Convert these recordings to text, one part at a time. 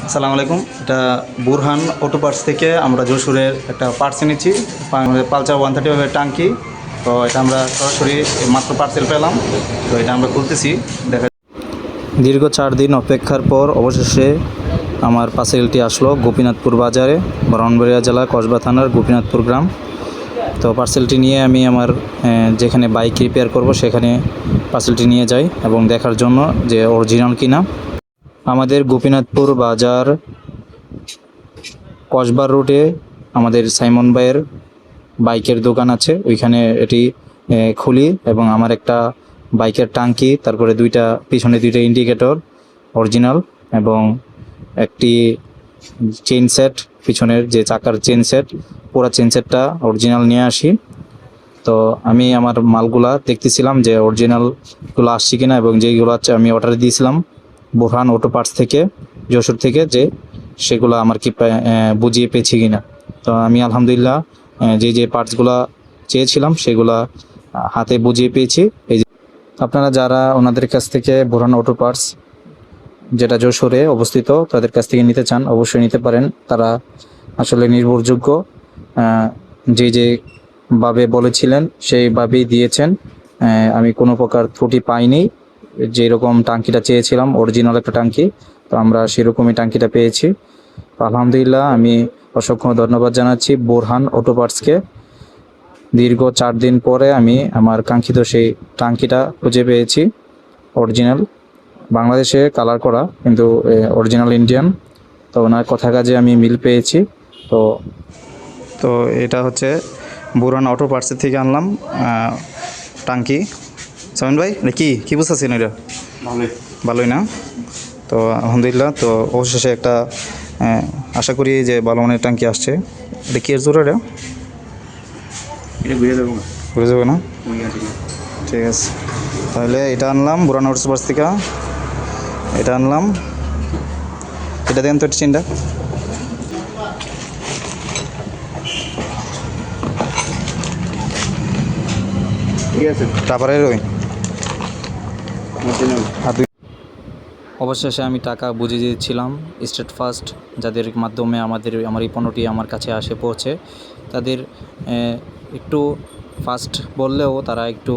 আসসালামু আলাইকুম। এটা বুরহান অটো পার্টস থেকে আমরা যশোরের একটা পার্টস এনেছি, পালচার 135 টাঙ্কি। তো এটা আমরা সরাসরি মাত্র পার্সেল পেলাম, তো এটা আমরা খুলতেছি। দেখা দীর্ঘ 4 দিন অপেক্ষার পর অবশেষে আমার পার্সেলটি আসলো গোপীনাথপুর বাজারে, ব্রাহ্মণবাড়িয়া জেলা কসবা থানার গোপীনাথপুর গ্রাম। তো পার্সেলটি নিয়ে আমি আমার যেখানে বাইক রিপেয়ার করব সেখানে পার্সেলটি নিয়ে যাই এবং দেখার জন্য যে অরিজিনাল কিনা। আমাদের গোপীনাথপুর বাজার কসবার রোডে আমাদের সাইমন ভাইয়ের বাইকের দোকান আছে, ওইখানে এটি খুলি এবং আমার একটা বাইকের টাঙ্কি, তারপরে পিছনে দুইটা ইন্ডিকেটর অরিজিনাল এবং একটি চেইন সেট, পিছনের যে চাকার চেইন সেট, পুরো চেইন সেটটা অরিজিনাল নিয়ে আসি। তো আমি আমার মালগুলা দেখতেছিলাম যে অরিজিনালগুলো আসছে কিনা, এবং যেইগুলো আমি অর্ডার দিয়েছিলাম বুরহান অটো পার্টস থেকে যশোর থেকে, যে সেগুলো আমার কি বুঝিয়ে পেয়েছি কিনা। তো আমি আলহামদুলিল্লাহ যে পার্টসগুলো চেয়েছিলাম সেগুলা হাতে বুঝিয়ে পেয়েছি। এই যে আপনারা যারা ওনাদের কাছ থেকে বুরহান অটো পার্টস, যেটা যশোরে অবস্থিত, তাদের কাছ থেকে নিতে চান অবশ্যই নিতে পারেন। তারা আসলে নির্ভরযোগ্য, যেভাবে বলেছিলেন সেইভাবেই দিয়েছেন। আমি কোনো প্রকার ত্রুটি পাইনি। যেরকম টাঙ্কিটা চেয়েছিলাম অরিজিনাল একটা টাঙ্কি, তো আমরা সেরকমই টাঙ্কিটা পেয়েছি। আলহামদুলিল্লাহ, আমি অসংখ্য ধন্যবাদ জানাচ্ছি বুরহান অটো পার্টসকে। দীর্ঘ 4 দিন পরে আমি আমার কাঙ্ক্ষিত সেই টাঙ্কিটা খুঁজে পেয়েছি। অরিজিনাল, বাংলাদেশে কালার করা, কিন্তু অরিজিনাল ইন্ডিয়ান। তো ওনার কথা কাজে আমি মিল পেয়েছি। তো তো এটা হচ্ছে বুরহান অটো পার্টসের থেকে আনলাম টাঙ্কি। সামিন ভাই, কি বুঝতেছেন? এটা ভালোই না? তো আলহামদুলিল্লাহ, তো অবশেষে একটা আশা করি যে ভালো মানের টাঙ্কি আসছে। এটা কি এর জোর? এটা ঘুরে যাবে না? ঠিক আছে, তাহলে এটা আনলাম বুরহান অটো পার্টস থেকে। এটা আনলাম, এটা দেন তো একটা চিন্তা। ঠিক আছে, তারপরে অবশেষে আমি টাকা বুঝিয়ে দিয়েছিলাম স্টেট ফার্স্ট, যাদের মাধ্যমে আমার এই পণ্যটি আমার কাছে পৌঁছে। তাদের একটু ফাস্ট বললেও তারা একটু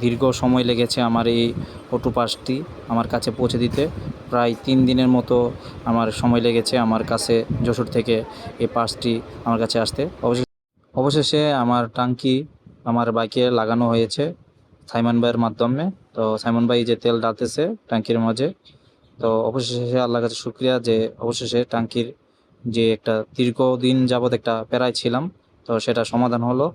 দীর্ঘ সময় লেগেছে আমার এই অটো পার্টসটি আমার কাছে পৌঁছে দিতে। প্রায় 3 দিনের মতো আমার সময় লেগেছে আমার কাছে যশোর থেকে এই পার্টসটি আমার কাছে আসতে। অবশেষে আমার টাঙ্কি আমার বাইকে লাগানো হয়েছে সাইমন ভাইয়ের মাধ্যমে। তো সাইমন ভাই যে তেল ডালতেছে ট্যাঙ্কির মাঝে, তো অবশেষে আল্লাহর কাছে শুকরিয়া যে অবশেষে ট্যাঙ্কির যে একটা দীর্ঘদিন যাবৎ একটা প্যারায় ছিলাম, তো সেটা সমাধান হলো।